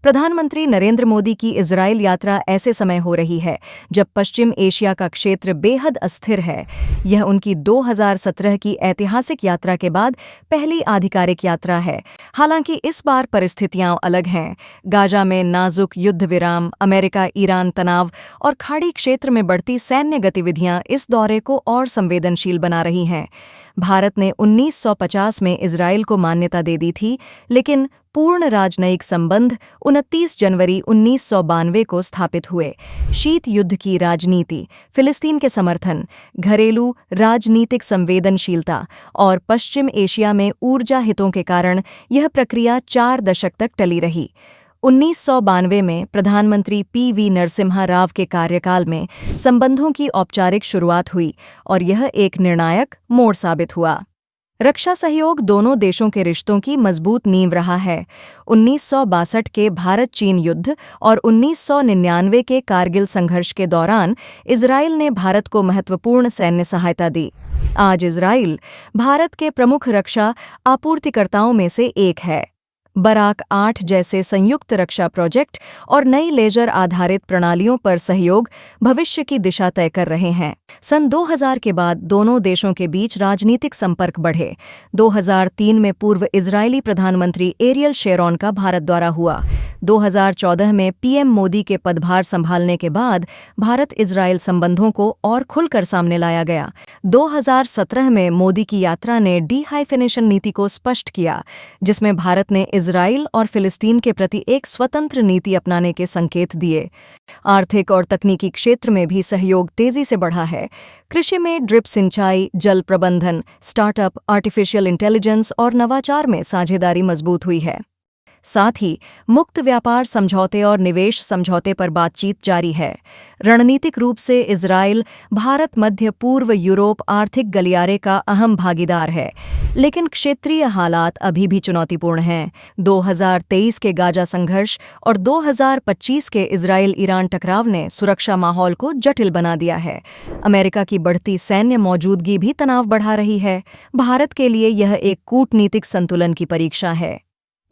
प्रधानमंत्री नरेंद्र मोदी की इजरायल यात्रा ऐसे समय हो रही है जब पश्चिम एशिया का क्षेत्र बेहद अस्थिर है। यह उनकी 2017 की ऐतिहासिक यात्रा के बाद पहली आधिकारिक यात्रा है। हालांकि इस बार परिस्थितियां अलग हैं। गाजा में नाजुक युद्ध विराम, अमेरिका ईरान तनाव और खाड़ी क्षेत्र में बढ़ती सैन्य गतिविधियां इस दौरे को और संवेदनशील बना रही हैं। भारत ने 1950 में इजरायल को मान्यता दे दी थी, लेकिन पूर्ण राजनयिक संबंध 29 जनवरी 1992 को स्थापित हुए। शीत युद्ध की राजनीति, फिलिस्तीन के समर्थन, घरेलू राजनीतिक संवेदनशीलता और पश्चिम एशिया में ऊर्जा हितों के कारण यह प्रक्रिया 4 दशक तक टली रही। 1992 में प्रधानमंत्री पी.वी. नरसिम्हा राव के कार्यकाल में संबंधों की औपचारिक शुरुआत हुई और यह एक निर्णायक मोड़ साबित हुआ। रक्षा सहयोग दोनों देशों के रिश्तों की मजबूत नींव रहा है। 1962 के भारत-चीन युद्ध और 1999 के कारगिल संघर्ष के दौरान इजरायल ने भारत को महत्वपूर्ण सैन्य सहायता दी। आज इजरायल भारत के प्रमुख रक्षा आपूर्तिकर्ताओं में से एक है। बराक 8 जैसे संयुक्त रक्षा प्रोजेक्ट और नई लेजर आधारित प्रणालियों पर सहयोग भविष्य की दिशा तय कर रहे हैं। सन 2000 के बाद दोनों देशों के बीच राजनीतिक संपर्क बढ़े। 2003 में पूर्व इजरायली प्रधानमंत्री एरियल शेरोन का भारत दौरा हुआ। 2014 में पीएम मोदी के पदभार संभालने के बाद भारत इजरायल संबंधों को और खुलकर सामने लाया गया। 2017 में मोदी की यात्रा ने डी-हाइफेनेशन नीति को स्पष्ट किया, जिसमें भारत ने इजरायल और फिलिस्तीन के प्रति एक स्वतंत्र नीति अपनाने के संकेत दिए। आर्थिक और तकनीकी क्षेत्र में भी सहयोग तेजी से बढ़ा है। कृषि में ड्रिप सिंचाई, जल प्रबंधन, स्टार्टअप, आर्टिफिशियल इंटेलिजेंस और नवाचार में साझेदारी मजबूत हुई है। साथ ही मुक्त व्यापार समझौते और निवेश समझौते पर बातचीत जारी है। रणनीतिक रूप से इजरायल भारत मध्य पूर्व यूरोप आर्थिक गलियारे का अहम भागीदार है, लेकिन क्षेत्रीय हालात अभी भी चुनौतीपूर्ण हैं। 2023 के गाजा संघर्ष और 2025 के इजरायल-ईरान टकराव ने सुरक्षा माहौल को जटिल बना दिया है। अमेरिका की बढ़ती सैन्य मौजूदगी भी तनाव बढ़ा रही है। भारत के लिए यह एक कूटनीतिक संतुलन की परीक्षा है।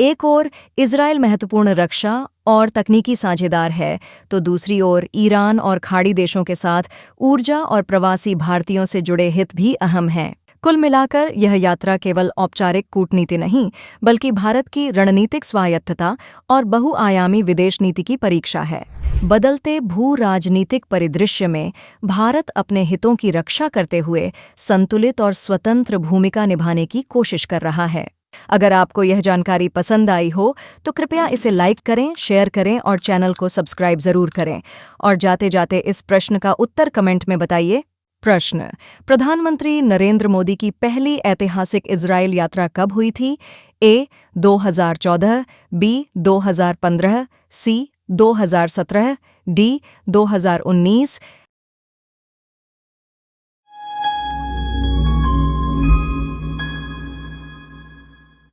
एक ओर इजरायल महत्वपूर्ण रक्षा और तकनीकी साझेदार है, तो दूसरी ओर ईरान और खाड़ी देशों के साथ ऊर्जा और प्रवासी भारतीयों से जुड़े हित भी अहम हैं। कुल मिलाकर यह यात्रा केवल औपचारिक कूटनीति नहीं, बल्कि भारत की रणनीतिक स्वायत्तता और बहुआयामी विदेश नीति की परीक्षा है। बदलते भू-राजनीतिक परिदृश्य में भारत अपने हितों की रक्षा करते हुए संतुलित और स्वतंत्र भूमिका निभाने की कोशिश कर रहा है। अगर आपको यह जानकारी पसंद आई हो तो कृपया इसे लाइक करें, शेयर करें और चैनल को सब्सक्राइब जरूर करें। और जाते जाते इस प्रश्न का उत्तर कमेंट में बताइए। प्रश्न: प्रधानमंत्री नरेंद्र मोदी की पहली ऐतिहासिक इजरायल यात्रा कब हुई थी? ए. 2014, बी. 2015, सी. 2017, डी. 2019,